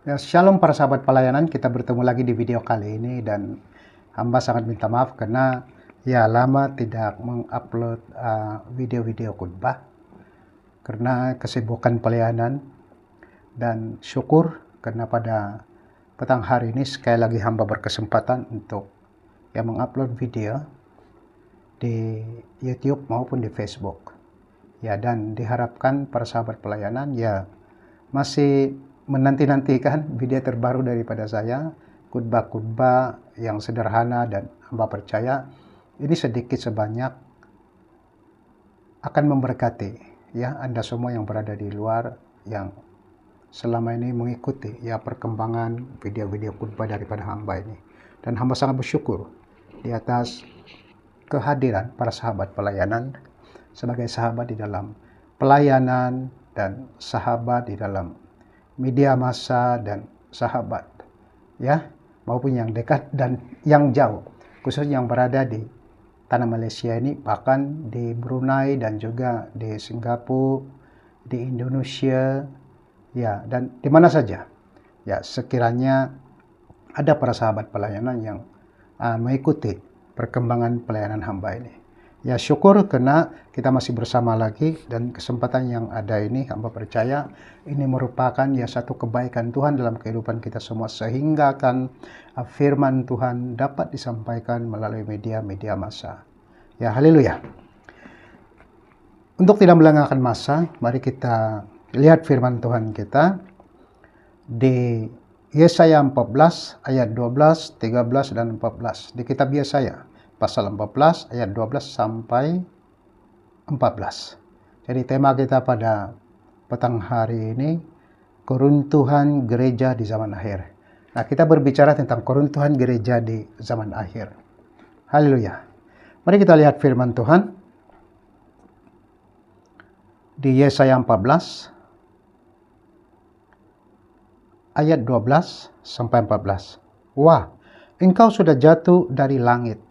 Ya, Shalom para sahabat pelayanan, kita bertemu lagi di video kali ini dan hamba sangat minta maaf karena ya lama tidak mengupload video-video khotbah karena kesibukan pelayanan, dan syukur karena pada petang hari ini sekali lagi hamba berkesempatan untuk mengupload video di YouTube maupun di Facebook. Ya, dan diharapkan para sahabat pelayanan masih menanti-nantikan video terbaru daripada saya, khotbah-khotbah yang sederhana, dan hamba percaya ini sedikit sebanyak akan memberkati Anda semua yang berada di luar, yang selama ini mengikuti perkembangan video-video khotbah daripada hamba ini. Dan hamba sangat bersyukur di atas kehadiran para sahabat pelayanan sebagai sahabat di dalam pelayanan dan sahabat di dalam media massa dan sahabat maupun yang dekat dan yang jauh, khususnya yang berada di tanah Malaysia ini, bahkan di Brunei dan juga di Singapura, di Indonesia, dan di mana saja sekiranya ada para sahabat pelayanan yang mengikuti perkembangan pelayanan hamba ini. Syukur karena kita masih bersama lagi, dan kesempatan yang ada ini hamba percaya ini merupakan satu kebaikan Tuhan dalam kehidupan kita semua, sehingga firman Tuhan dapat disampaikan melalui media-media massa. Haleluya. Untuk tidak melengahkan masa, mari kita lihat firman Tuhan kita di Yesaya 14 ayat 12, 13 dan 14. Di kitab Yesaya pasal 14 ayat 12 sampai 14. Jadi tema kita pada petang hari ini, keruntuhan gereja di zaman akhir. Nah, kita berbicara tentang keruntuhan gereja di zaman akhir. Haleluya. Mari kita lihat firman Tuhan di Yesaya 14 ayat 12 sampai 14. Wah, engkau sudah jatuh dari langit,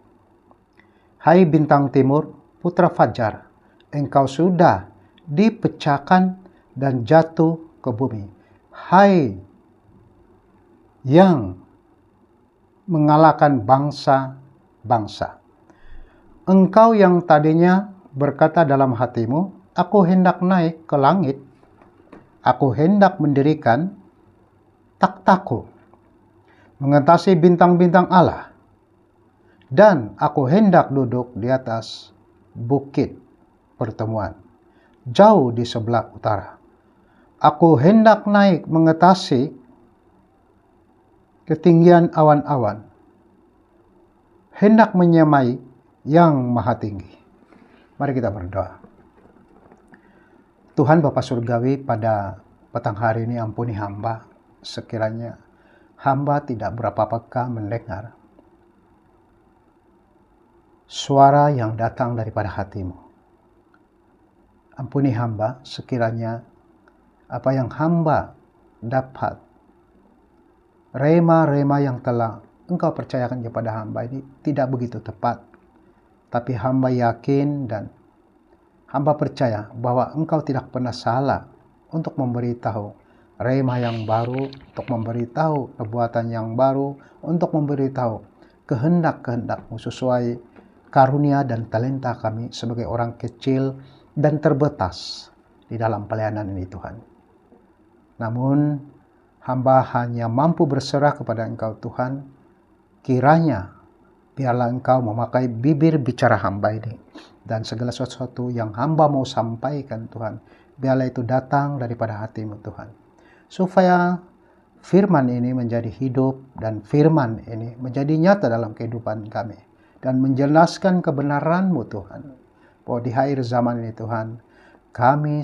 hai bintang timur, putra fajar, engkau sudah dipecahkan dan jatuh ke bumi, hai yang mengalahkan bangsa-bangsa. Engkau yang tadinya berkata dalam hatimu, aku hendak naik ke langit, aku hendak mendirikan takhtaku, mengatasi bintang-bintang Allah, dan aku hendak duduk di atas bukit pertemuan, jauh di sebelah utara. Aku hendak naik mengatasi ketinggian awan-awan, hendak menyamai yang maha tinggi. Mari kita berdoa. Tuhan Bapa Surgawi, pada petang hari ini ampuni hamba, sekiranya hamba tidak berapa peka mendengar suara yang datang daripada hatimu. Ampuni hamba sekiranya apa yang hamba dapat, rema-rema yang telah engkau percayakan kepada hamba ini tidak begitu tepat. Tapi hamba yakin dan hamba percaya bahwa engkau tidak pernah salah untuk memberitahu rema yang baru, untuk memberitahu perbuatan yang baru, untuk memberitahu kehendak-kehendakmu sesuai karunia dan talenta kami sebagai orang kecil dan terbatas di dalam pelayanan ini, Tuhan. Namun hamba hanya mampu berserah kepada Engkau, Tuhan. Kiranya biarlah Engkau memakai bibir bicara hamba ini, dan segala sesuatu yang hamba mau sampaikan, Tuhan, biarlah itu datang daripada hatimu, Tuhan. Supaya firman ini menjadi hidup dan firman ini menjadi nyata dalam kehidupan kami, dan menjelaskan kebenaran-Mu, Tuhan. Bahwa di akhir zaman ini, Tuhan, kami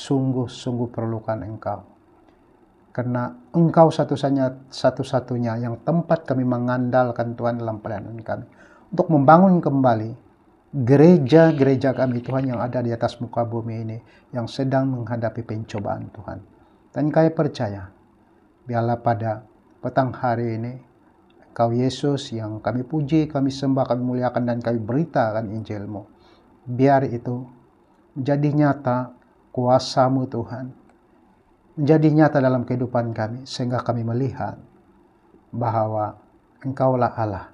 sungguh-sungguh perlukan Engkau. Karena Engkau satu-satunya yang tempat kami mengandalkan, Tuhan, dalam pelayanan kami. Untuk membangun kembali gereja-gereja kami, Tuhan, yang ada di atas muka bumi ini, yang sedang menghadapi pencobaan, Tuhan. Dan kami percaya, biarlah pada petang hari ini, Engkau Yesus yang kami puji, kami sembah, kami muliakan, dan kami beritakan Injil-Mu. Biar itu menjadi nyata kuasa-Mu, Tuhan. menjadi nyata dalam kehidupan kami, sehingga kami melihat bahwa Engkaulah Allah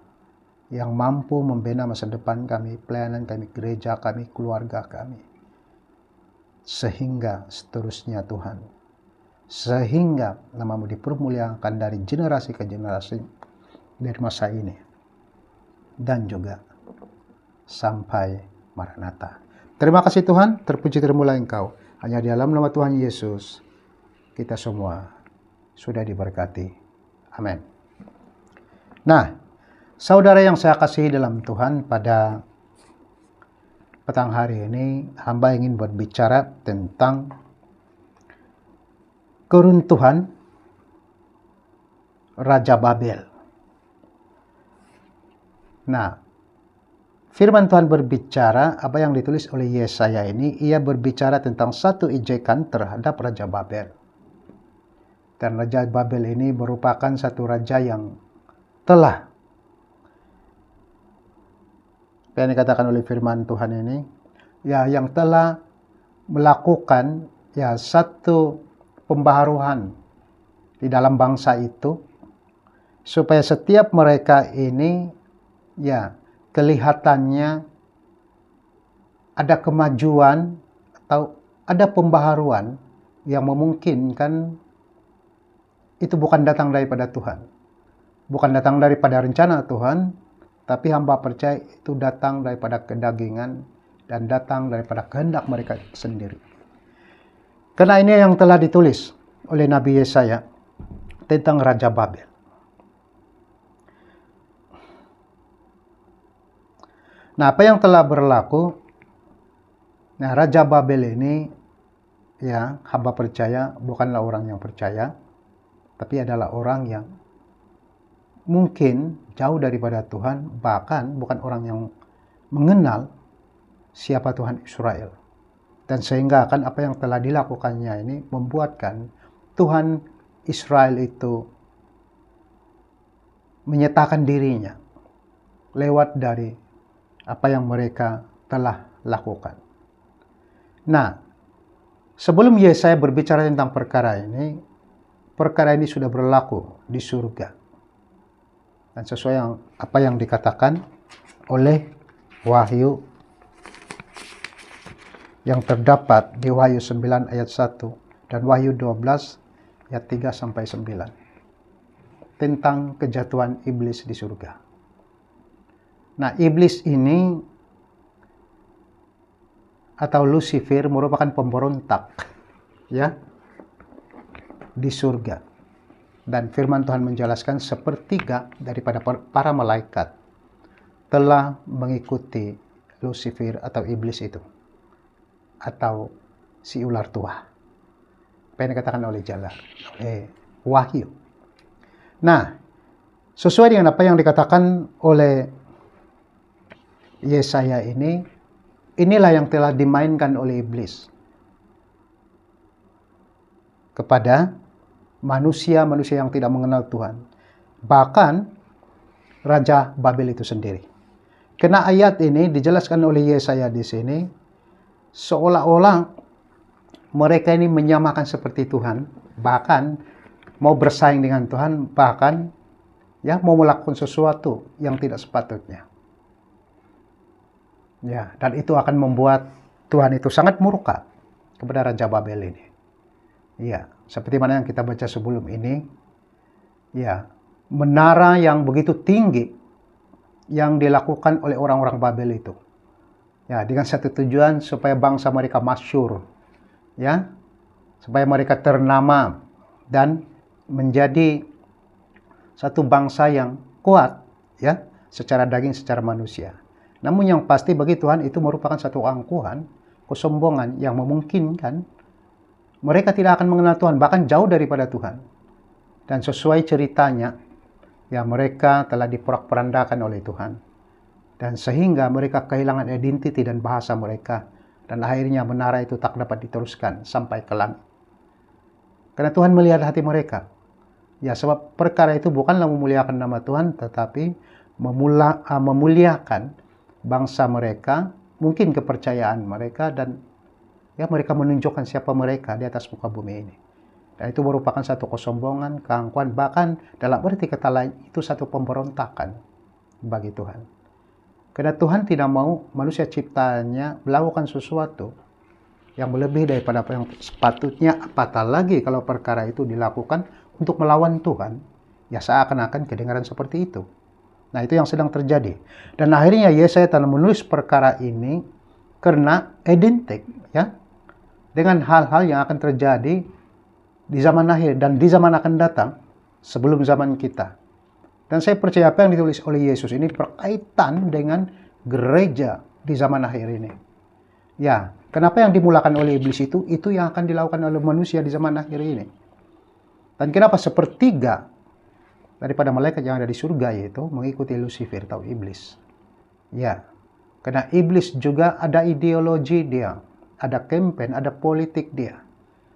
yang mampu membina masa depan kami, pelayanan kami, gereja kami, keluarga kami, sehingga seterusnya Tuhan, sehingga nama-Mu dipermuliakan dari generasi ke generasi dari masa ini dan juga sampai Maranatha. Terima kasih Tuhan, terpuji termulia Engkau. Hanya di dalam nama Tuhan Yesus kita semua sudah diberkati. Amin. Nah, saudara yang saya kasihi dalam Tuhan, pada petang hari ini hamba ingin berbicara tentang keruntuhan Raja Babel. Nah, firman Tuhan berbicara, apa yang ditulis oleh Yesaya ini, ia berbicara tentang satu ejekan terhadap Raja Babel. Dan Raja Babel ini merupakan satu raja yang telah, apa yang dikatakan oleh firman Tuhan ini, ya, yang telah melakukan ya satu pembaharuan di dalam bangsa itu, supaya setiap mereka ini ya kelihatannya ada kemajuan atau ada pembaharuan yang memungkinkan itu bukan datang daripada Tuhan, bukan datang daripada rencana Tuhan, tapi hamba percaya itu datang daripada kedagingan dan datang daripada kehendak mereka sendiri. Karena ini yang telah ditulis oleh Nabi Yesaya tentang Raja Babel. Nah, apa yang telah berlaku? Nah, Raja Babel ini, ya, hamba percaya bukanlah orang yang percaya, tapi adalah orang yang mungkin jauh daripada Tuhan, bahkan bukan orang yang mengenal siapa Tuhan Israel. Dan sehingga kan apa yang telah dilakukannya ini membuatkan Tuhan Israel itu menyatakan dirinya lewat dari apa yang mereka telah lakukan. Nah, sebelum Yesaya berbicara tentang perkara ini sudah berlaku di surga. Dan sesuai apa yang dikatakan oleh Wahyu yang terdapat di Wahyu 9 ayat 1 dan Wahyu 12 ayat 3 sampai 9 tentang kejatuhan iblis di surga. Nah, iblis ini atau Lucifer merupakan pemberontak, ya, di surga. Dan firman Tuhan menjelaskan sepertiga daripada para malaikat telah mengikuti Lucifer atau iblis itu, atau si ular tua. Apa yang dikatakan oleh Wahyu. Nah, sesuai dengan apa yang dikatakan oleh Yesaya ini, inilah yang telah dimainkan oleh iblis kepada manusia-manusia yang tidak mengenal Tuhan. Bahkan Raja Babel itu sendiri. Karena ayat ini dijelaskan oleh Yesaya di sini, seolah-olah mereka ini menyamakan seperti Tuhan, bahkan mau bersaing dengan Tuhan, bahkan ya mau melakukan sesuatu yang tidak sepatutnya. Ya, dan itu akan membuat Tuhan itu sangat murka kepada Raja Babel ini. Ya, seperti mana yang kita baca sebelum ini, ya, menara yang begitu tinggi yang dilakukan oleh orang-orang Babel itu, ya, dengan satu tujuan supaya bangsa mereka masyhur, ya, supaya mereka ternama dan menjadi satu bangsa yang kuat, ya, secara daging, secara manusia. Namun yang pasti bagi Tuhan itu merupakan satu angkuhan, kesombongan yang memungkinkan mereka tidak akan mengenal Tuhan, bahkan jauh daripada Tuhan. Dan sesuai ceritanya, ya, mereka telah diporak-porandakan oleh Tuhan. Dan sehingga mereka kehilangan identiti dan bahasa mereka. Dan akhirnya menara itu tak dapat diteruskan sampai ke langit. Karena Tuhan melihat hati mereka. Ya, sebab perkara itu bukanlah memuliakan nama Tuhan, tetapi memuliakan bangsa mereka, mungkin kepercayaan mereka, dan ya mereka menunjukkan siapa mereka di atas muka bumi ini. Dan itu merupakan satu kesombongan, keangkuhan, bahkan dalam arti kata lain itu satu pemberontakan bagi Tuhan. Karena Tuhan tidak mau manusia ciptaannya melakukan sesuatu yang melebihi daripada apa yang sepatutnya, apatah lagi kalau perkara itu dilakukan untuk melawan Tuhan, ya seakan-akan kedengaran seperti itu. Nah, itu yang sedang terjadi. Dan akhirnya Yesaya telah menulis perkara ini karena identik ya dengan hal-hal yang akan terjadi di zaman akhir dan di zaman akan datang sebelum zaman kita. Dan saya percaya apa yang ditulis oleh Yesus ini berkaitan dengan gereja di zaman akhir ini. Ya, kenapa yang dimulakan oleh iblis itu yang akan dilakukan oleh manusia di zaman akhir ini. Dan kenapa sepertiga daripada malaikat yang ada di surga yaitu mengikuti Lucifer atau iblis. Ya, karena iblis juga ada ideologi dia, ada campaign, ada politik dia.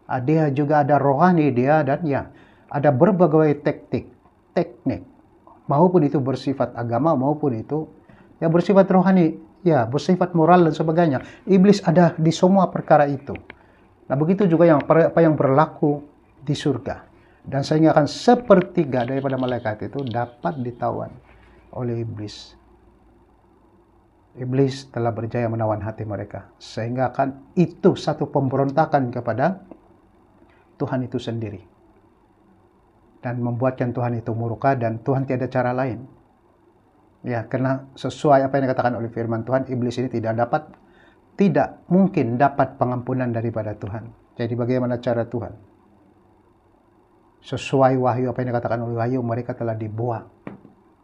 Dia juga ada rohani dia, dan ya ada berbagai teknik, maupun itu bersifat agama, maupun itu ya bersifat rohani, ya bersifat moral dan sebagainya. Iblis ada di semua perkara itu. Nah, begitu juga apa yang berlaku di surga. Dan sehingga akan sepertiga daripada malaikat itu dapat ditawan oleh iblis. Iblis telah berjaya menawan hati mereka. Sehingga akan itu satu pemberontakan kepada Tuhan itu sendiri. Dan membuatkan Tuhan itu murka, dan Tuhan tiada cara lain. Ya, karena sesuai apa yang dikatakan oleh firman Tuhan, iblis ini tidak mungkin dapat pengampunan daripada Tuhan. Jadi bagaimana cara Tuhan? Sesuai wahyu apa yang dikatakan oleh wahyu, mereka telah dibuang.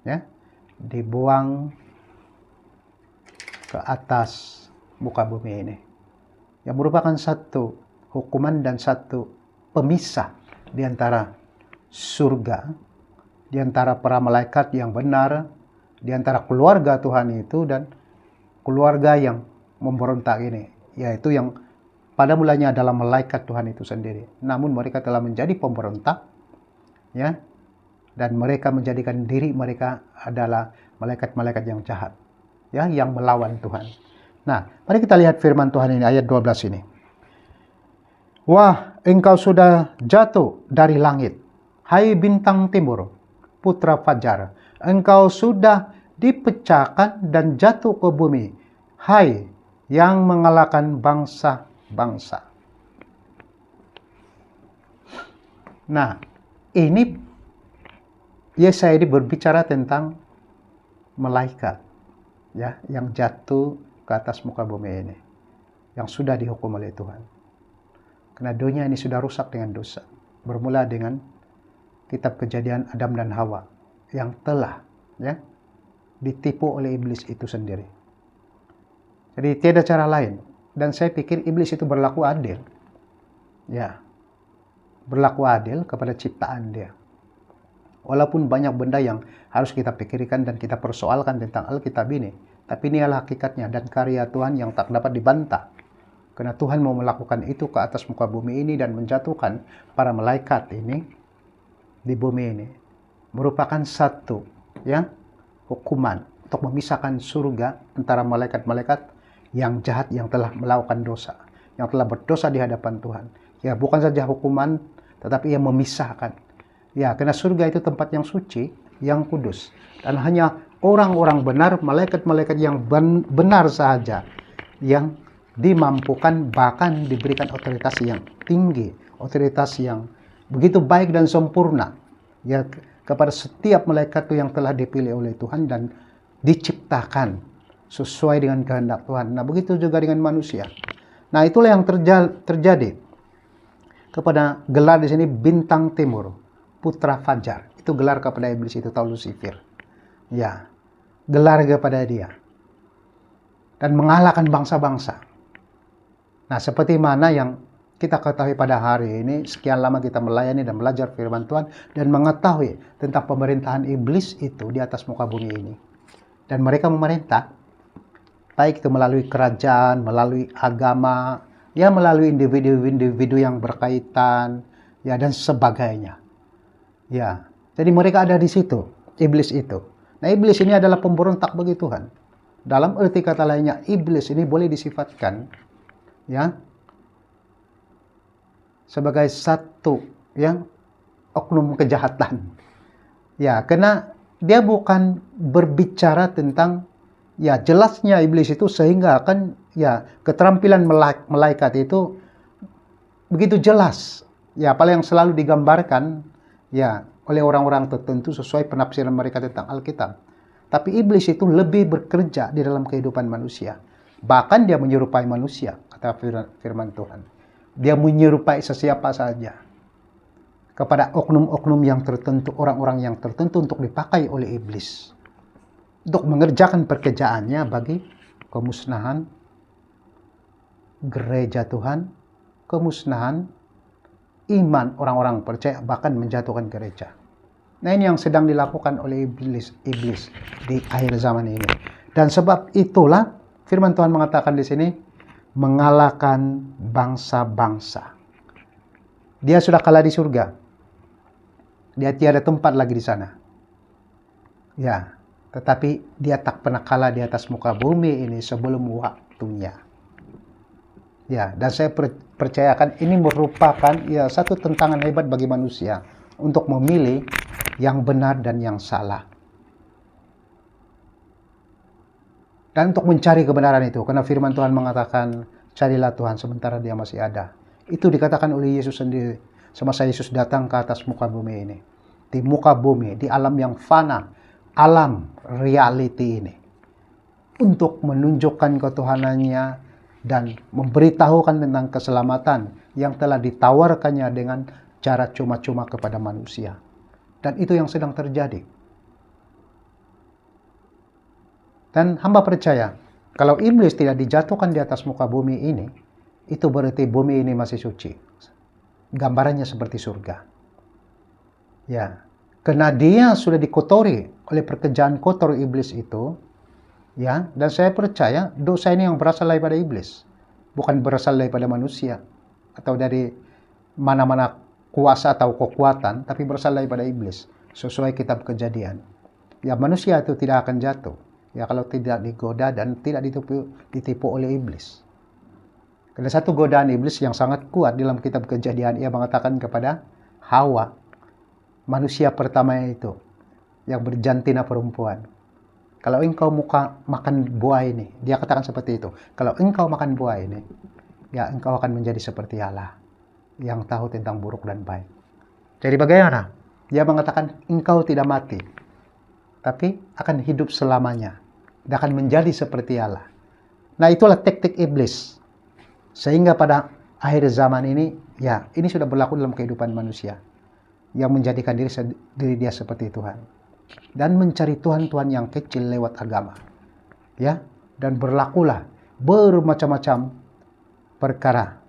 Ya, dibuang ke atas muka bumi ini. Yang merupakan satu hukuman dan satu pemisah di antara surga, di antara para malaikat yang benar, di antara keluarga Tuhan itu dan keluarga yang memberontak ini, yaitu yang pada mulanya adalah malaikat Tuhan itu sendiri. Namun mereka telah menjadi pemberontak, ya, dan mereka menjadikan diri mereka adalah malaikat-malaikat yang jahat, ya, yang melawan Tuhan. Nah, mari kita lihat firman Tuhan ini, ayat 12 ini. Wah, engkau sudah jatuh dari langit, hai bintang timur, putra fajar. Engkau sudah dipecahkan dan jatuh ke bumi, hai yang mengalahkan bangsa-bangsa. Nah, ini Yesaya ini berbicara tentang malaikat, ya, yang jatuh ke atas muka bumi ini, yang sudah dihukum oleh Tuhan. Karena dunia ini sudah rusak dengan dosa. Bermula dengan kitab Kejadian Adam dan Hawa yang telah, ya, ditipu oleh iblis itu sendiri. Jadi tiada cara lain. Dan saya pikir iblis itu berlaku adil. Ya, berlaku adil kepada ciptaan dia. Walaupun banyak benda yang harus kita pikirkan dan kita persoalkan tentang Alkitab ini, tapi ini adalah hakikatnya dan karya Tuhan yang tak dapat dibantah. Karena Tuhan mau melakukan itu ke atas muka bumi ini dan menjatuhkan para malaikat ini di bumi ini. Merupakan satu, ya, hukuman untuk memisahkan surga antara malaikat-malaikat yang jahat yang telah melakukan dosa, yang telah berdosa di hadapan Tuhan. Ya, bukan saja hukuman, tetapi ia memisahkan. Ya, karena surga itu tempat yang suci, yang kudus. Dan hanya orang-orang benar, malaikat-malaikat yang benar saja yang dimampukan, bahkan diberikan otoritas yang tinggi, otoritas yang begitu baik dan sempurna, ya, kepada setiap malaikat itu yang telah dipilih oleh Tuhan dan diciptakan sesuai dengan kehendak Tuhan. Nah, begitu juga dengan manusia. Nah, itulah yang terjadi kepada gelar di sini bintang timur, putra fajar. Itu gelar kepada iblis itu, atau Lucifer. Ya, gelar kepada dia. Dan mengalahkan bangsa-bangsa. Nah, seperti mana yang kita ketahui pada hari ini, sekian lama kita melayani dan belajar firman Tuhan dan mengetahui tentang pemerintahan iblis itu di atas muka bumi ini. Dan mereka memerintah, baik itu melalui kerajaan, melalui agama, ya, melalui individu-individu yang berkaitan, ya, dan sebagainya. Ya, jadi mereka ada di situ, iblis itu. Nah, iblis ini adalah pemberontak bagi Tuhan. Dalam arti kata lainnya, iblis ini boleh disifatkan, ya, sebagai satu yang oknum kejahatan. Ya, karena dia bukan berbicara tentang ya jelasnya iblis itu, sehingga kan ya keterampilan malaikat itu begitu jelas. Ya, apa yang selalu digambarkan ya oleh orang-orang tertentu sesuai penafsiran mereka tentang Alkitab. Tapi iblis itu lebih bekerja di dalam kehidupan manusia. Bahkan dia menyerupai manusia, kata firman Tuhan. Dia menyerupai sesiapa saja kepada oknum-oknum yang tertentu, orang-orang yang tertentu untuk dipakai oleh iblis untuk mengerjakan pekerjaannya bagi kemusnahan gereja Tuhan, kemusnahan iman orang-orang percaya, bahkan menjatuhkan gereja. Nah, ini yang sedang dilakukan oleh iblis di akhir zaman ini. Dan sebab itulah firman Tuhan mengatakan di sini, mengalahkan bangsa-bangsa. Dia sudah kalah di surga. Dia tiada tempat lagi di sana. Ya, tetapi dia tak pernah kalah di atas muka bumi ini sebelum waktunya. Ya, dan saya percayakan ini merupakan ya satu tantangan hebat bagi manusia untuk memilih yang benar dan yang salah. Dan untuk mencari kebenaran itu, karena firman Tuhan mengatakan, carilah Tuhan sementara dia masih ada. Itu dikatakan oleh Yesus sendiri semasa Yesus datang ke atas muka bumi ini. Di muka bumi, di alam yang fana, alam reality ini. Untuk menunjukkan ketuhanannya dan memberitahukan tentang keselamatan yang telah ditawarkannya dengan cara cuma-cuma kepada manusia. Dan itu yang sedang terjadi. Dan hamba percaya, kalau iblis tidak dijatuhkan di atas muka bumi ini, itu berarti bumi ini masih suci. Gambarannya seperti surga. Ya, karena dia sudah dikotori oleh pekerjaan kotor iblis itu, ya, dan saya percaya dosa ini yang berasal daripada iblis, bukan berasal daripada manusia atau dari mana-mana kuasa atau kekuatan, tapi berasal daripada iblis sesuai kitab Kejadian. Ya, manusia itu tidak akan jatuh ya kalau tidak digoda dan tidak ditipu oleh iblis. Ada satu godaan iblis yang sangat kuat dalam kitab Kejadian. Ia mengatakan kepada Hawa, manusia pertama itu yang berjantina perempuan, kalau engkau makan buah ini, dia katakan seperti itu, kalau engkau makan buah ini, ya engkau akan menjadi seperti Allah yang tahu tentang buruk dan baik. Jadi bagaimana? Dia mengatakan engkau tidak mati, tapi akan hidup selamanya dan akan menjadi seperti Allah. Nah, itulah taktik iblis. Sehingga pada akhir zaman ini, ya ini sudah berlaku dalam kehidupan manusia yang menjadikan diri dia seperti Tuhan dan mencari Tuhan-Tuhan yang kecil lewat agama, ya, dan berlakulah bermacam-macam perkara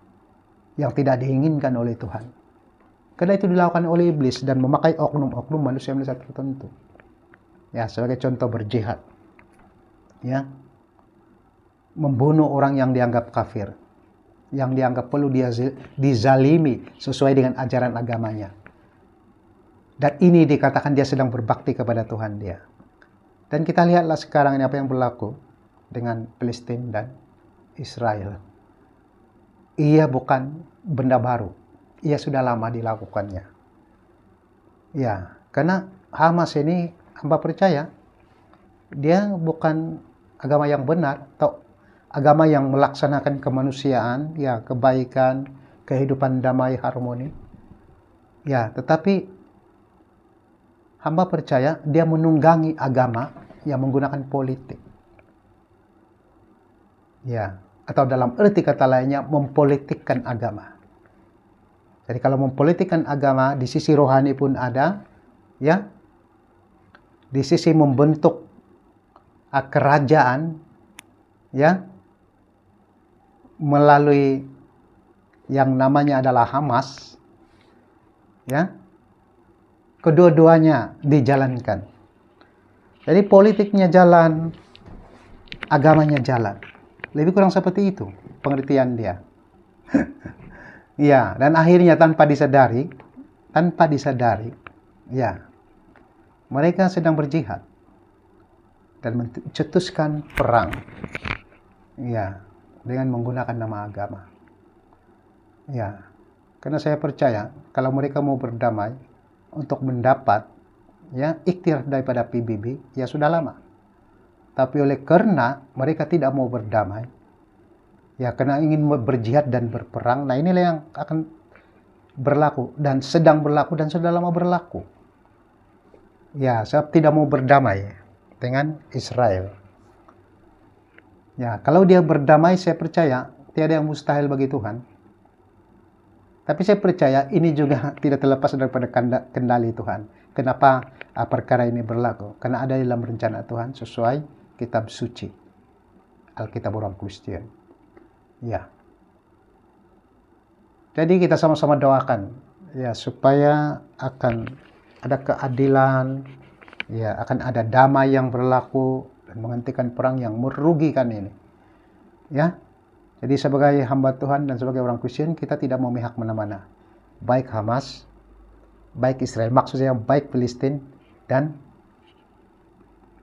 yang tidak diinginkan oleh Tuhan. Karena itu dilakukan oleh iblis dan memakai oknum-oknum manusia-manusia tertentu. Ya, sebagai contoh berjihad, ya, membunuh orang yang dianggap kafir, yang dianggap perlu dizalimi sesuai dengan ajaran agamanya. Dan ini dikatakan dia sedang berbakti kepada Tuhan dia. Dan kita lihatlah sekarang ini apa yang berlaku dengan Palestina dan Israel. Ia bukan benda baru. Ia sudah lama dilakukannya. Ya, karena Hamas ini, hamba percaya, dia bukan agama yang benar atau agama yang melaksanakan kemanusiaan, ya, kebaikan, kehidupan damai, harmoni. Ya, tetapi hamba percaya dia menunggangi agama yang menggunakan politik. Ya, atau dalam arti kata lainnya mempolitikkan agama. Jadi kalau mempolitikkan agama di sisi rohani pun ada, ya. Di sisi membentuk kerajaan, ya, melalui yang namanya adalah Hamas, ya, kedua-duanya dijalankan. Jadi politiknya jalan, agamanya jalan. Lebih kurang seperti itu pengertian dia. Ya, dan akhirnya tanpa disadari, ya, mereka sedang berjihad dan mencetuskan perang, ya, dengan menggunakan nama agama. Ya, Karena saya percaya kalau mereka mau berdamai untuk mendapat ya ikhtiar daripada PBB ya sudah lama. Tapi oleh karena mereka tidak mau berdamai, ya karena ingin berjihad dan berperang, nah inilah yang akan berlaku dan sedang berlaku dan sudah lama berlaku. Ya, sebab tidak mau berdamai dengan Israel. Ya, kalau dia berdamai, saya percaya tiada yang mustahil bagi Tuhan. Tapi saya percaya ini juga tidak terlepas daripada kendali Tuhan. Kenapa perkara ini berlaku? Karena ada dalam rencana Tuhan sesuai kitab suci, Alkitab orang Kristen. Ya. Jadi kita sama-sama doakan ya supaya akan ada keadilan, ya akan ada damai yang berlaku dan menghentikan perang yang merugikan ini. Ya. Jadi sebagai hamba Tuhan dan sebagai orang Kristen kita tidak memihak mana-mana. Baik Hamas, baik Israel, maksudnya baik Palestina dan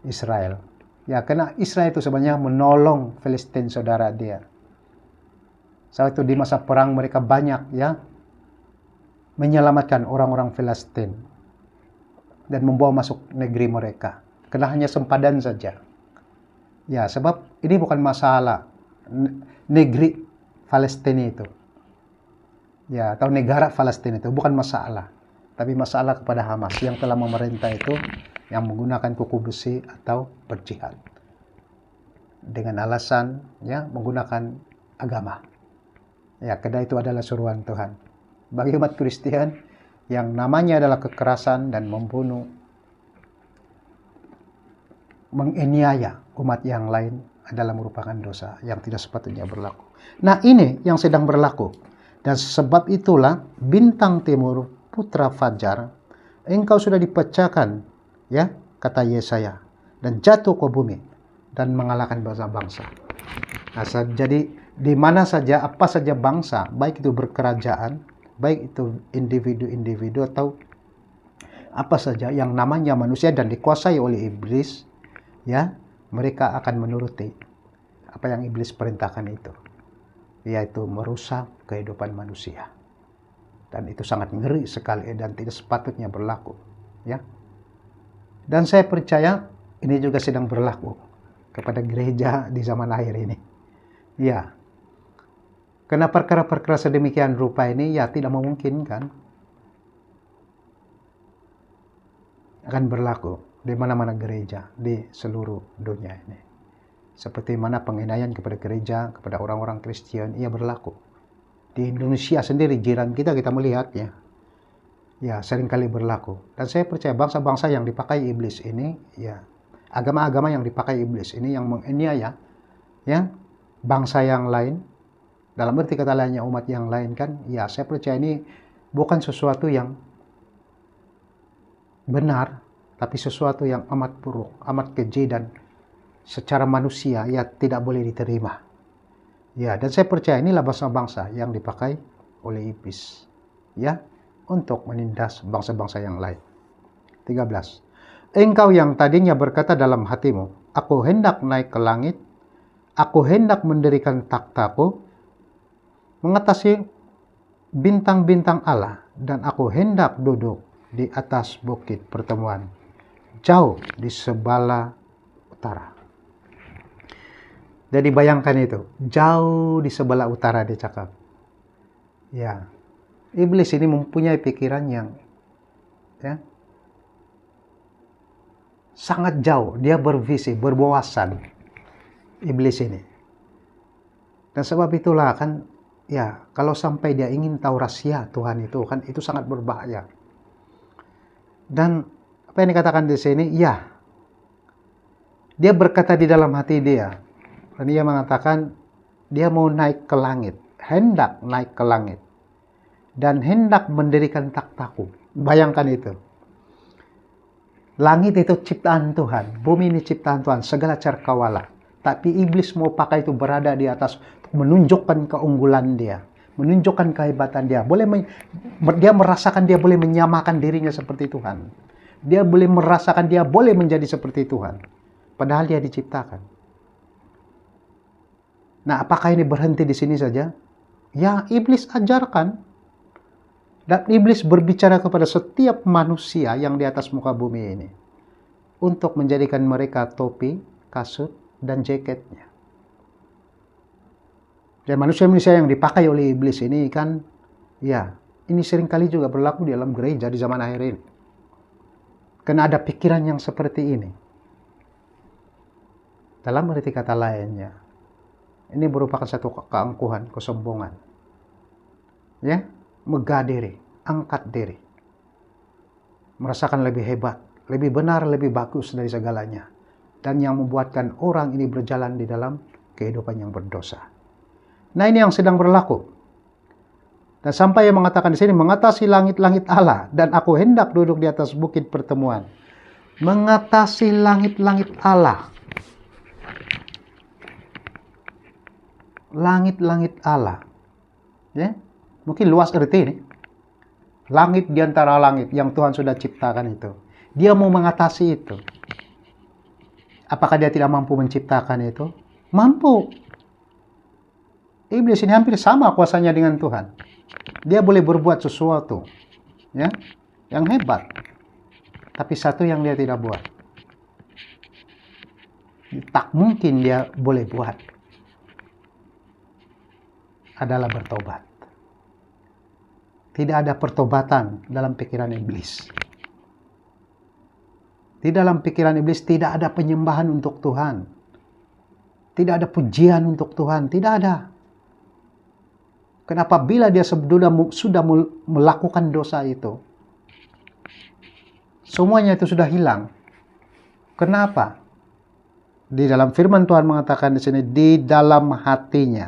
Israel. Ya, karena Israel itu sebenarnya menolong Palestina saudara dia. Saat itu di masa perang mereka banyak ya menyelamatkan orang-orang Palestina dan membawa masuk negeri mereka. Karena hanya sempadan saja. Ya, sebab ini bukan masalah negeri Palestina itu. Ya, atau negara Palestina itu bukan masalah. Tapi masalah kepada Hamas yang telah memerintah itu yang menggunakan kuku besi atau berjihad. Dengan alasan ya menggunakan agama. Ya, karena itu adalah suruhan Tuhan. Bagi umat Kristen yang namanya adalah kekerasan dan membunuh, menganiaya umat yang lain adalah merupakan dosa yang tidak sepatutnya berlaku. Nah, ini yang sedang berlaku. Dan sebab itulah bintang timur putra fajar, engkau sudah dipecahkan, ya, kata Yesaya, dan jatuh ke bumi dan mengalahkan bangsa-bangsa. Nah, jadi di mana saja, apa saja bangsa, baik itu berkerajaan, baik itu individu-individu atau apa saja yang namanya manusia dan dikuasai oleh iblis, ya, mereka akan menuruti apa yang iblis perintahkan itu, yaitu merusak kehidupan manusia. Dan itu sangat ngeri sekali dan tidak sepatutnya berlaku, ya. Dan saya percaya ini juga sedang berlaku kepada gereja di zaman akhir ini. Ya. Karena perkara-perkara sedemikian rupa ini ya tidak memungkinkan akan berlaku di mana-mana gereja di seluruh dunia ini. Seperti mana penginayaan kepada gereja, kepada orang-orang Kristen, ia berlaku. Di Indonesia sendiri, jiran kita melihatnya. Ya, seringkali berlaku. Dan saya percaya bangsa-bangsa yang dipakai iblis ini, ya, agama-agama yang dipakai iblis ini yang menganiaya, ya, bangsa yang lain, dalam arti kata lainnya umat yang lain kan, ya, saya percaya ini bukan sesuatu yang benar, tapi sesuatu yang amat buruk, amat keji dan secara manusia ya tidak boleh diterima. Ya, dan saya percaya inilah bangsa-bangsa yang dipakai oleh iblis, ya, untuk menindas bangsa-bangsa yang lain. 13. Engkau yang tadinya berkata dalam hatimu, aku hendak naik ke langit, aku hendak mendirikan takhtaku, mengatasi bintang-bintang Allah, dan aku hendak duduk di atas bukit pertemuan, jauh di sebelah utara. Jadi bayangkan itu, jauh di sebelah utara dia cakap. Ya, iblis ini mempunyai pikiran yang ya, sangat jauh. Dia bervisi, berwawasan, iblis ini. Dan sebab itulah kan, ya, kalau sampai dia ingin tahu rahasia Tuhan itu kan, itu sangat berbahaya. Dan apa yang dikatakan di sini, ya, dia berkata di dalam hati dia. Dan dia mengatakan dia mau naik ke langit, hendak naik ke langit, dan hendak mendirikan takhtaku. Bayangkan itu. Langit itu ciptaan Tuhan, bumi ini ciptaan Tuhan, segala cakrawala. Tapi iblis mau pakai itu berada di atas, menunjukkan keunggulan dia, menunjukkan kehebatan dia. Dia merasakan dia boleh menyamakan dirinya seperti Tuhan. Dia boleh merasakan dia boleh menjadi seperti Tuhan. Padahal dia diciptakan. Nah, apakah ini berhenti di sini saja? Ya, iblis ajarkan Dan iblis berbicara kepada setiap manusia yang di atas muka bumi ini untuk menjadikan mereka topi, kasut, dan jaketnya. Dan manusia-manusia yang dipakai oleh iblis ini kan, ya, ini seringkali juga berlaku di dalam gereja di zaman akhir ini. Karena ada pikiran yang seperti ini. Dalam arti kata lainnya, ini merupakan satu keangkuhan, kesombongan. Ya, megah diri, angkat diri. Merasakan lebih hebat, lebih benar, lebih bagus dari segalanya. Dan yang membuatkan orang ini berjalan di dalam kehidupan yang berdosa. Nah, ini yang sedang berlaku. Dan sampai yang mengatakan di sini, mengatasi langit-langit Allah, dan aku hendak duduk di atas bukit pertemuan. Mengatasi langit-langit Allah. Langit-langit Allah. Ya, mungkin luas arti ini. Langit di antara langit yang Tuhan sudah ciptakan itu. Dia mau mengatasi itu. Apakah dia tidak mampu menciptakan itu? Mampu. Iblis ini hampir sama kuasanya dengan Tuhan. Dia boleh berbuat sesuatu, ya, yang hebat. Tapi satu yang dia tidak buat. Tak mungkin dia boleh buat. Adalah bertobat. Tidak ada pertobatan dalam pikiran iblis. Di dalam pikiran iblis tidak ada penyembahan untuk Tuhan. Tidak ada pujian untuk Tuhan. Tidak ada. Kenapa bila dia sudah melakukan dosa itu, semuanya itu sudah hilang. Kenapa? Di dalam firman Tuhan mengatakan di sini, di dalam hatinya.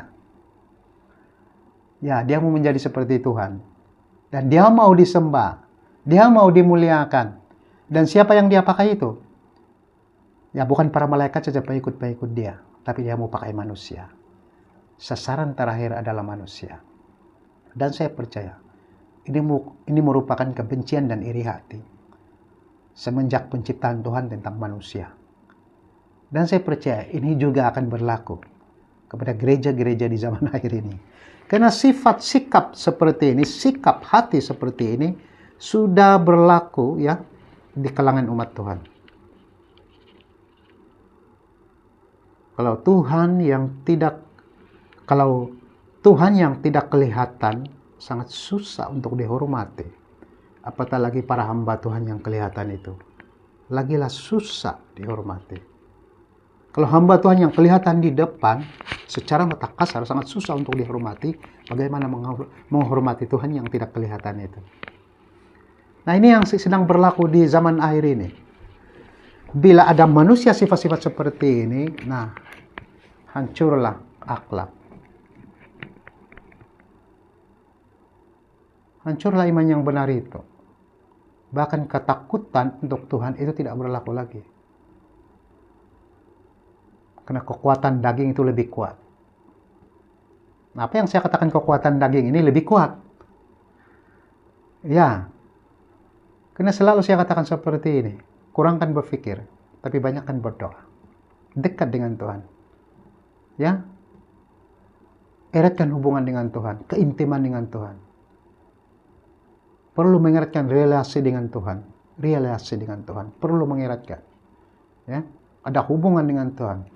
Ya, dia mau menjadi seperti Tuhan. Dan dia mau disembah. Dia mau dimuliakan. Dan siapa yang dia pakai itu? Ya, bukan para malaikat saja pengikut-pengikut dia. Tapi dia mau pakai manusia. Sasaran terakhir adalah manusia. Dan saya percaya, ini merupakan kebencian dan iri hati. Semenjak penciptaan Tuhan tentang manusia. Dan saya percaya ini juga akan berlaku kepada gereja-gereja di zaman akhir ini. Karena sifat sikap seperti ini, sikap hati seperti ini sudah berlaku ya di kalangan umat Tuhan. Kalau Tuhan yang tidak kelihatan sangat susah untuk dihormati. Apatah lagi para hamba Tuhan yang kelihatan itu. Lagilah susah dihormati. Kalau hamba Tuhan yang kelihatan di depan, secara mata kasar sangat susah untuk dihormati. Bagaimana menghormati Tuhan yang tidak kelihatan itu? Nah, ini yang sedang berlaku di zaman akhir ini. Bila ada manusia sifat-sifat seperti ini, nah, hancurlah akhlak. Hancurlah iman yang benar itu. Bahkan ketakutan untuk Tuhan itu tidak berlaku lagi. Karena kekuatan daging itu lebih kuat. Nah, apa yang saya katakan kekuatan daging ini lebih kuat? Ya. Karena selalu saya katakan seperti ini. Kurangkan berpikir, tapi banyakkan berdoa. Dekat dengan Tuhan. Ya. Eratkan hubungan dengan Tuhan, keintiman dengan Tuhan. Perlu mengeratkan relasi dengan Tuhan. Relasi dengan Tuhan. Perlu mengeratkan. Ya. Ada hubungan dengan Tuhan.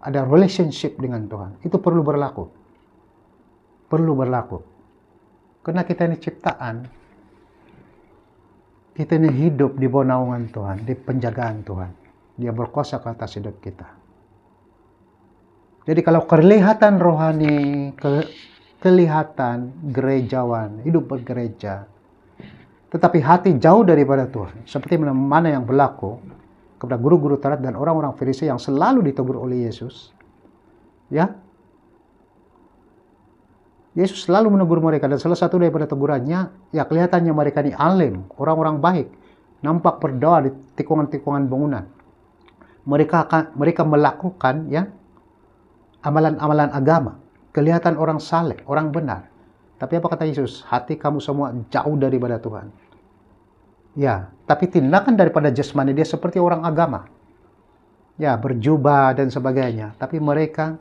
Ada relationship dengan Tuhan. Itu perlu berlaku. Perlu berlaku. Karena kita ini ciptaan. Kita ini hidup di bawah naungan Tuhan. Di penjagaan Tuhan. Dia berkuasa ke atas hidup kita. Jadi kalau kelihatan rohani, kelihatan gerejawan, hidup bergereja, tetapi hati jauh daripada Tuhan, seperti mana yang berlaku kepada guru-guru Taurat dan orang-orang Farisi yang selalu ditegur oleh Yesus. Ya, Yesus selalu menegur mereka, dan salah satu daripada tegurannya, ya kelihatannya mereka ini alim, orang-orang baik, nampak berdoa di tikungan-tikungan bangunan. Mereka melakukan ya amalan-amalan agama. Kelihatan orang saleh, orang benar. Tapi apa kata Yesus? Hati kamu semua jauh daripada Tuhan. Ya, tapi tindakan daripada jasmani dia seperti orang agama. Ya, berjubah dan sebagainya. Tapi mereka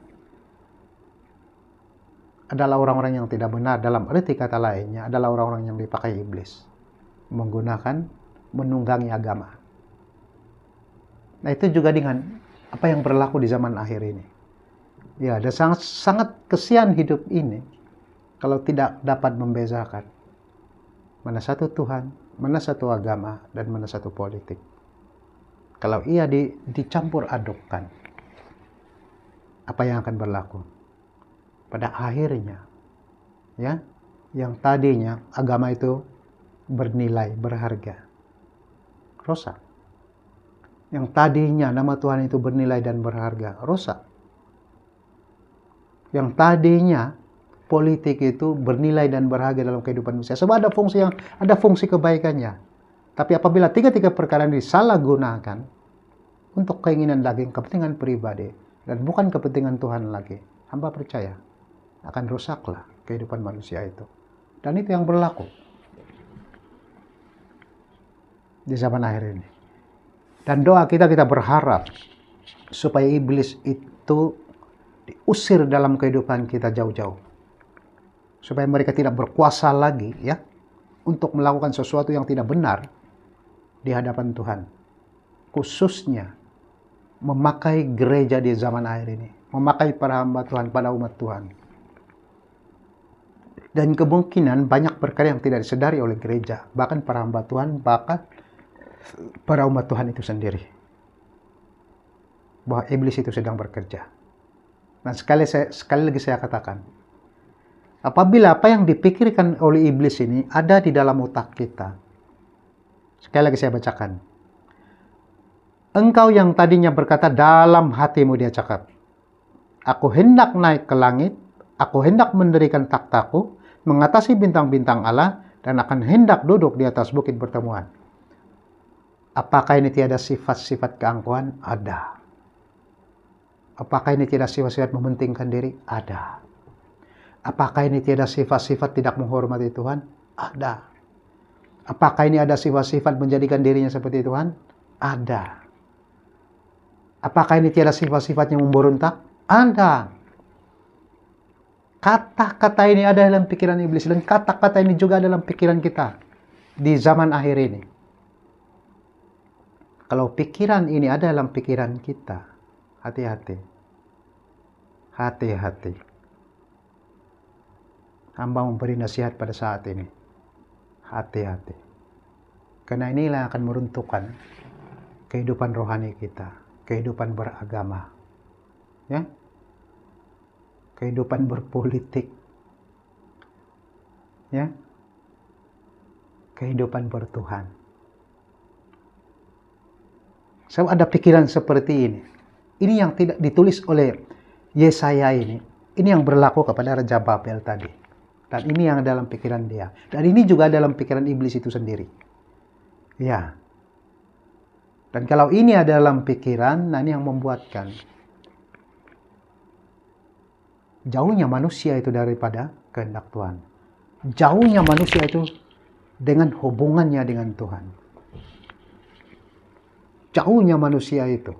adalah orang-orang yang tidak benar. Dalam arti kata lainnya adalah orang-orang yang dipakai iblis, menggunakan, menunggangi agama. Nah, itu juga dengan apa yang berlaku di zaman akhir ini. Ya, dan sangat kesian hidup ini kalau tidak dapat membezakan mana satu Tuhan, mana satu agama, dan mana satu politik. Kalau ia dicampur adukkan, apa yang akan berlaku? Pada akhirnya, ya, yang tadinya agama itu bernilai, berharga, rusak. Yang tadinya nama Tuhan itu bernilai dan berharga, rusak. Yang tadinya politik itu bernilai dan berharga dalam kehidupan manusia. Sebab ada fungsi kebaikannya. Tapi apabila tiga-tiga perkara ini disalahgunakan untuk keinginan daging, kepentingan pribadi, dan bukan kepentingan Tuhan lagi, hamba percaya akan rusaklah kehidupan manusia itu. Dan itu yang berlaku di zaman akhir ini. Dan doa kita berharap supaya iblis itu diusir dalam kehidupan kita jauh-jauh. Supaya mereka tidak berkuasa lagi, ya, untuk melakukan sesuatu yang tidak benar di hadapan Tuhan. Khususnya memakai gereja di zaman akhir ini, memakai para hamba Tuhan, pada umat Tuhan. Dan kemungkinan banyak perkara yang tidak disadari oleh gereja, bahkan para hamba Tuhan, bahkan para umat Tuhan itu sendiri, bahwa iblis itu sedang bekerja. Nah, sekali lagi saya katakan, apabila apa yang dipikirkan oleh iblis ini ada di dalam otak kita, sekali lagi saya bacakan. Engkau yang tadinya berkata dalam hatimu, dia cakap, aku hendak naik ke langit, aku hendak mendirikan takhtaku, mengatasi bintang-bintang Allah, dan akan hendak duduk di atas bukit pertemuan. Apakah ini tiada sifat-sifat keangkuhan? Ada. Apakah ini tiada sifat-sifat mementingkan diri? Ada. Apakah ini tiada sifat-sifat tidak menghormati Tuhan? Ada. Apakah ini ada sifat-sifat menjadikan dirinya seperti Tuhan? Ada. Apakah ini tiada sifat-sifat yang memberontak? Ada. Kata-kata ini ada dalam pikiran iblis, dan kata-kata ini juga dalam pikiran kita di zaman akhir ini. Kalau pikiran ini ada dalam pikiran kita, hati-hati. Hati-hati. Hamba memberi nasihat pada saat ini. Hati-hati. Karena inilah yang akan meruntuhkan kehidupan rohani kita, kehidupan beragama, ya, kehidupan berpolitik, ya, kehidupan bertuhan. Saya ada pikiran seperti ini. Ini yang tidak ditulis oleh Yesaya ini. Ini yang berlaku kepada Raja Babel tadi. Dan ini yang dalam pikiran dia. Dan ini juga dalam pikiran iblis itu sendiri. Ya. Dan kalau ini ada dalam pikiran, nah ini yang membuatkan jauhnya manusia itu daripada kehendak Tuhan. Jauhnya manusia itu dengan hubungannya dengan Tuhan. Jauhnya manusia itu.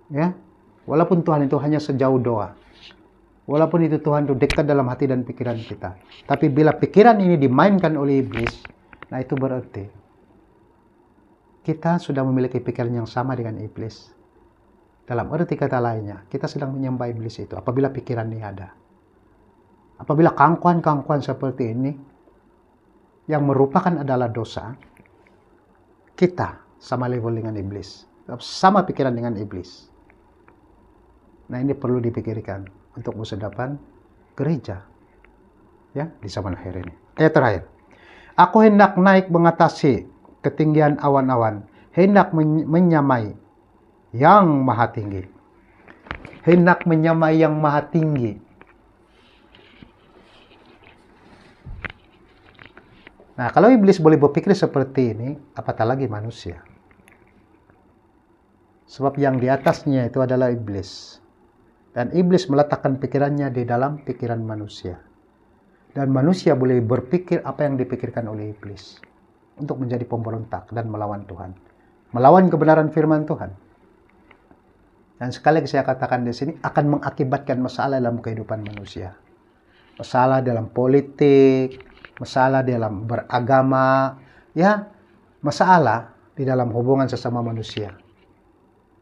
Ya. Walaupun Tuhan itu hanya sejauh doa. Walaupun itu Tuhan itu dekat dalam hati dan pikiran kita. Tapi bila pikiran ini dimainkan oleh iblis, nah itu berarti kita sudah memiliki pikiran yang sama dengan iblis. Dalam arti kata lainnya, kita sedang menyembah iblis itu apabila pikiran ini ada. Apabila keangkuhan-keangkuhan seperti ini yang merupakan adalah dosa, kita sama level dengan iblis, sama pikiran dengan iblis. Nah, ini perlu dipikirkan untuk masa depan gereja, ya, di zaman akhir ini. Ayat terakhir. Aku hendak naik mengatasi ketinggian awan-awan, hendak menyamai yang maha tinggi. Hendak menyamai yang maha tinggi. Nah, kalau iblis boleh berpikir seperti ini, apatah lagi manusia. Sebab yang di atasnya itu adalah iblis. Dan iblis meletakkan pikirannya di dalam pikiran manusia. Dan manusia boleh berpikir apa yang dipikirkan oleh iblis. Untuk menjadi pemberontak dan melawan Tuhan. Melawan kebenaran firman Tuhan. Dan sekali lagi saya katakan di sini, akan mengakibatkan masalah dalam kehidupan manusia. masalah dalam politik, masalah dalam beragama, ya, masalah di dalam hubungan sesama manusia.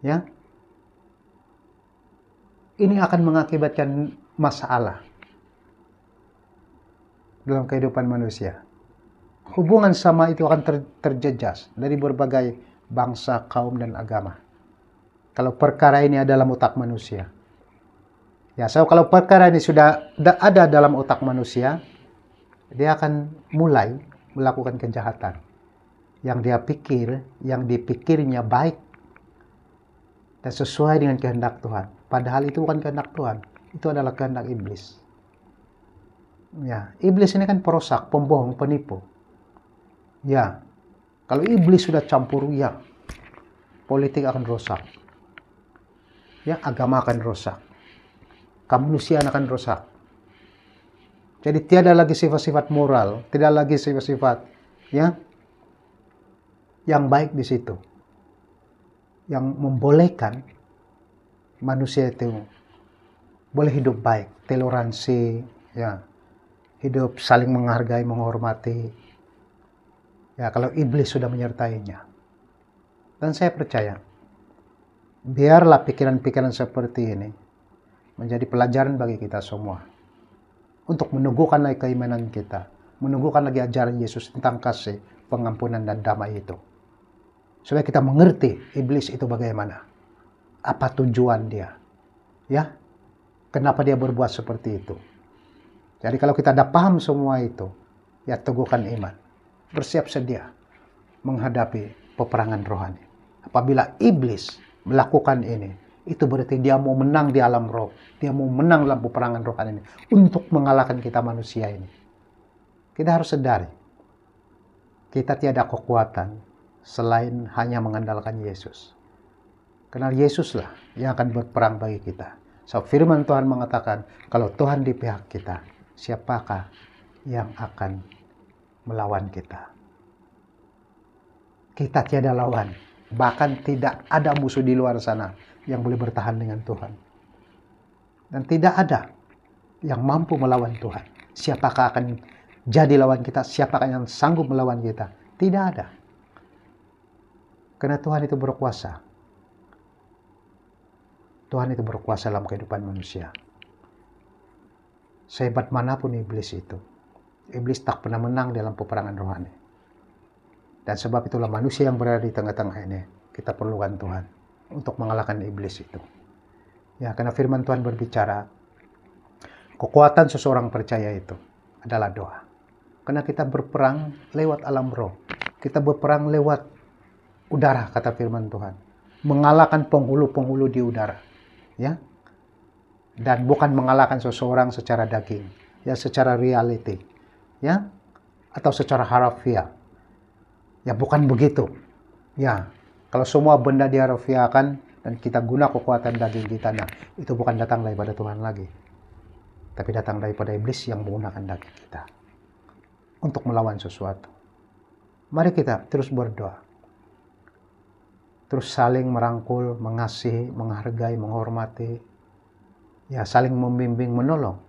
Ya. Ini akan mengakibatkan masalah dalam kehidupan manusia. Hubungan sama itu akan terjejas dari berbagai bangsa, kaum, dan agama. Kalau perkara ini ada dalam otak manusia. Ya, kalau perkara ini sudah ada dalam otak manusia, dia akan mulai melakukan kejahatan. Yang dipikirnya baik dan sesuai dengan kehendak Tuhan. Padahal itu bukan kehendak Tuhan. Itu adalah kehendak iblis. Ya, iblis ini kan perusak, pembohong, penipu. Ya, kalau iblis sudah campur, ya, politik akan rusak. Ya, agama akan rusak. Kemanusiaan akan rusak. Jadi tiada lagi sifat-sifat moral, tidak lagi sifat-sifat ya yang baik di situ. Yang membolehkan manusia itu boleh hidup baik, toleransi, ya, hidup saling menghargai, menghormati. Ya, kalau iblis sudah menyertainya. Dan saya percaya, biarlah pikiran-pikiran seperti ini menjadi pelajaran bagi kita semua. Untuk meneguhkan lagi keimanan kita. Meneguhkan lagi ajaran Yesus tentang kasih, pengampunan, dan damai itu. Supaya kita mengerti iblis itu bagaimana. Apa tujuan dia. Ya, kenapa dia berbuat seperti itu. Jadi kalau kita ada paham semua itu, ya teguhkan iman. Bersiap sedia menghadapi peperangan rohani. Apabila iblis melakukan ini, itu berarti dia mau menang di alam roh. Dia mau menang dalam peperangan rohani ini. Untuk mengalahkan kita manusia ini. Kita harus sadari. Kita tiada kekuatan selain hanya mengandalkan Yesus. Karena Yesuslah yang akan berperang bagi kita. So, firman Tuhan mengatakan, kalau Tuhan di pihak kita, siapakah yang akan melawan kita? Kita tiada lawan. Bahkan tidak ada musuh di luar sana yang boleh bertahan dengan Tuhan. Dan tidak ada yang mampu melawan Tuhan. Siapakah akan jadi lawan kita? Siapakah yang sanggup melawan kita? Tidak ada. Karena Tuhan itu berkuasa. Tuhan itu berkuasa dalam kehidupan manusia. Sehebat manapun iblis itu, iblis tak pernah menang dalam peperangan rohani. Dan sebab itulah manusia yang berada di tengah-tengah ini, kita perlukan Tuhan untuk mengalahkan iblis itu. Ya, karena firman Tuhan berbicara, kekuatan seseorang percaya itu adalah doa. Karena kita berperang lewat alam roh. Kita berperang lewat udara, kata firman Tuhan. Mengalahkan penghulu-penghulu di udara. Ya, dan bukan mengalahkan seseorang secara daging, ya, secara reality, ya, atau secara harafiah. Ya, bukan begitu. Ya, kalau semua benda diharafiahkan dan kita guna kekuatan daging kita, nah, itu bukan datang daripada Tuhan lagi, tapi datang daripada iblis yang menggunakan daging kita untuk melawan sesuatu. Mari kita terus berdoa. Terus saling merangkul, mengasihi, menghargai, menghormati. Ya, saling membimbing, menolong.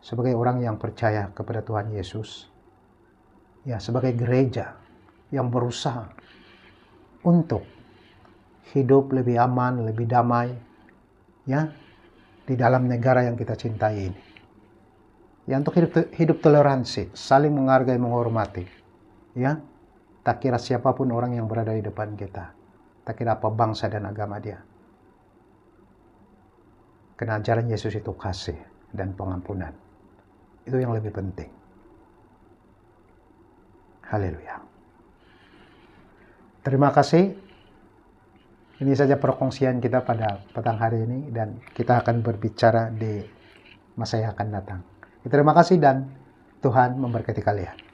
Sebagai orang yang percaya kepada Tuhan Yesus. Ya, sebagai gereja yang berusaha untuk hidup lebih aman, lebih damai. Ya, di dalam negara yang kita cintai ini. Ya, untuk hidup toleransi, saling menghargai, menghormati. Ya, tak kira siapapun orang yang berada di depan kita. Tak kira apa bangsa dan agama dia. Karena ajaran Yesus itu kasih dan pengampunan. Itu yang lebih penting. Haleluya. Terima kasih. Ini saja perkongsian kita pada petang hari ini. Dan kita akan berbicara di masa yang akan datang. Terima kasih dan Tuhan memberkati kalian.